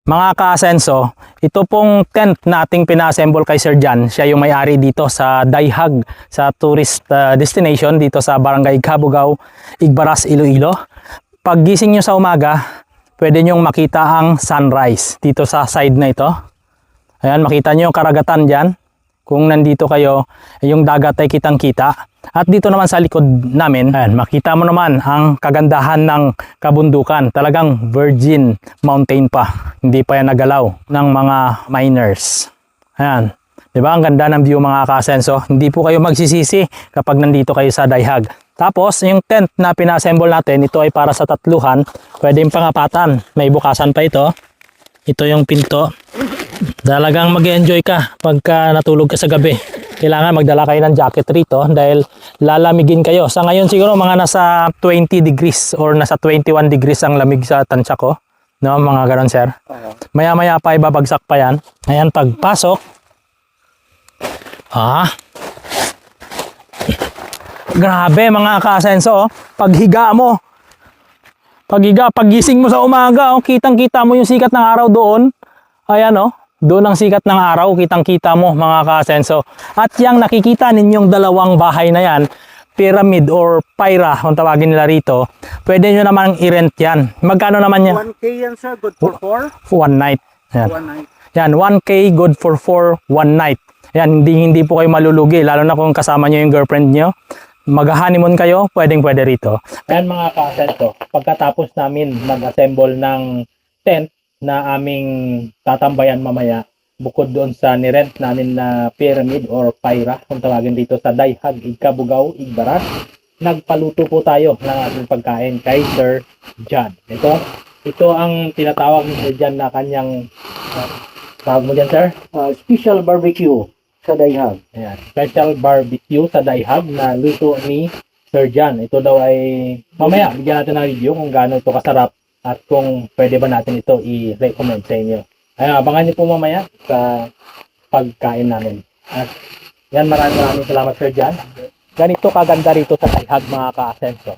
Mga ka-asenso, ito pong tent nating pina-assemble kay Sir John. Siya yung may-ari dito sa Dayhag, sa tourist destination dito sa Barangay Cabugao, Igbaras, Iloilo. Pag gising nyo sa umaga, pwede nyong makita ang sunrise dito sa side na ito. Ayan, makita nyo yung karagatan dyan. Kung nandito kayo, yung dagat ay kitang-kita. At dito naman sa likod namin, ayan, makita mo naman ang kagandahan ng kabundukan. Talagang virgin mountain pa. Hindi pa yan nagalaw ng mga miners. Ayan. Diba? Ang ganda ng view mga ka-asenso. Hindi po kayo magsisisi kapag nandito kayo sa Dayhag. Tapos, yung tent na pina-assemble natin, ito ay para sa tatluhan. Pwede yung pangapatan. May bukasan pa ito. Ito yung pinto. Talagang mag-enjoy ka pagka natulog ka sa gabi. Kailangan magdala kayo ng jacket rito dahil lalamigin kayo. Sa ngayon siguro mga nasa 20 degrees or nasa 21 degrees ang lamig sa tansya ko. No, mga ganon sir. Maya-maya pa ibabagsak pa yan. Ayan, pagpasok. Grabe mga ka-asenso. Paghiga mo. Paggising mo sa umaga, kitang-kita mo yung sikat ng araw doon. Ayan doon ang sikat ng araw, kitang-kita mo mga ka-asenso. At yung nakikita ninyong dalawang bahay na yan, pyramid or pyra, kung tawagin nila rito, pwede nyo naman i-rent yan. Magkano naman yan? 1K yan sir, good for 4? One night. Yan. 1 night. Yan, 1K, good for 4, one night. Yan, hindi po kayo malulugi, lalo na kung kasama nyo yung girlfriend nyo. Mag-honeymoon kayo, pwedeng-pwede rito. Ayan mga ka-asenso, pagkatapos namin mag-assemble ng tent na aming tatambayan mamaya, bukod doon sa nirent namin na pyramid or pyra, kung tawagin dito sa Dayhag, Cabugao, Igbaras, nagpaluto po tayo ng ating pagkain kay Sir John. Ito ang tinatawag ni Sir John na kanyang, tawag mo dyan sir? Special barbecue sa Dayhag. Ayan, special barbecue sa Dayhag na luto ni Sir John. Ito daw ay, mamaya, bigyan natin ng review kung gaano ito kasarap at kung pwede ba natin ito i-recommend sa inyo. Ayan, abangan niyo po mamaya sa pagkain namin. At yan, maraming salamat Sir John. Ganito kaganda rito sa Dayhag mga ka-asenso.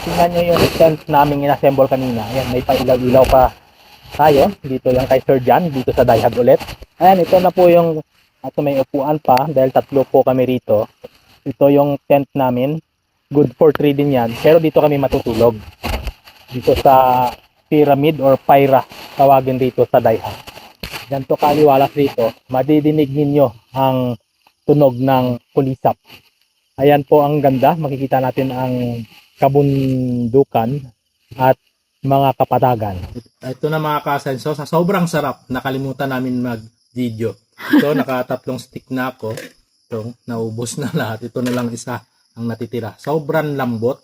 Tingnan niyo yung tent namin in-assemble kanina. Ayan, may pailaw-ilaw pa tayo. Dito yung kay Sir John, dito sa Dayhag ulit. Ayan, ito na po yung, at may upuan pa dahil tatlo po kami rito. Ito yung tent namin. Good for 3 din yan. Pero dito kami matutulog. Dito sa pyramid or pyra, tawagin dito sa Dayhag. Ganito kaliwalas dito, madidinig ninyo ang tunog ng pulisap. Ayan po ang ganda, makikita natin ang kabundukan at mga kapatagan. Ito na mga ka-asenso, sa sobrang sarap, nakalimutan namin mag-video. Ito, nakatatlong stick na ako. Ito, naubos na lahat. Ito na lang isa ang natitira. Sobrang lambot,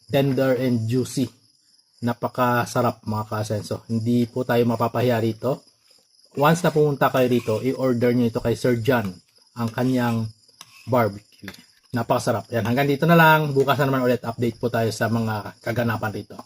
tender and juicy. Napakasarap mga ka-asenso. Hindi po tayo mapapahiya rito. Once na pumunta kayo rito, i-order nyo ito kay Sir John, ang kanyang barbecue. Napakasarap. Yan, hanggang dito na lang. Bukas na naman ulit update po tayo sa mga kaganapan rito.